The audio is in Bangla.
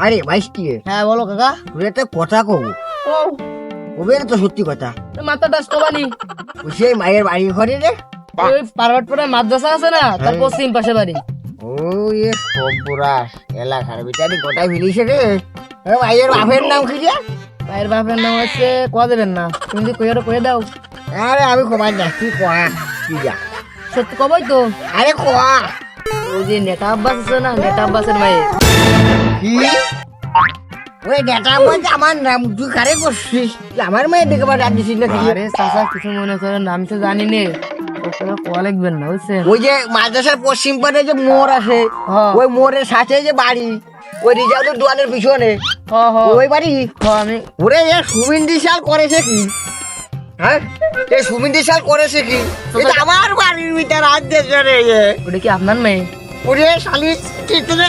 আরে বাইশটি হ্যাঁ বলো কাকা। তুই একটা কথা কব, ও কবে না তো সত্যি কথা। মাথাটা স্টোবানি সেই মায়ের বাড়ি ঘরে রে। ওই পার্বতপুরের মাদ্রাসা আছে না, তার পশ্চিম পাশে বাড়ি। ও এ সব্বরাস, এলাকার বিচারি গোটাই মিলিছে রে। মায়ের বাপের নাম কি রে? ভাইয়ের বাপের নাম হচ্ছে কোয়া দেবেন না, তুমি যদি কয়ে দাও। আরে আমি কমাই না, তুই কয়া কি যা। সত্যি কবই তো। আরে কয়া ওই যে নেতা আব্বাস আছে না, নেতা আব্বাসের মায়ের। কি? ওই ডেটা বলছে আমার নাম, তুই কারে করছিস? তুই আমার মায়ের দেখে বা ডাক দিছিস নাকি? আরে চাচা কিছু মনে করেন, আমি তো জানি নে, ওখানে কোয়া লিখবেন না বুঝছেন। ওই যে মাদ্রাসার পশ্চিম পারে যে মোড় আছে, হ্যাঁ। ওই মোড়ের সাথে যে বাড়ি, ওই রিজার্ভের দোকানের পিছনে হ্যাঁ হ্যাঁ ওই বাড়ি। হ্যাঁ, আমি ওরে এ সুমিন্দি শাল করেছে কি? হ্যাঁ, এই সুমিন্দি শাল করেছে কি? এটা আমার বাড়ির ভিতরে হাত দিয়েছে রে। ওটা কি আপনার মেয়ে? ওরে শালি কি তোরে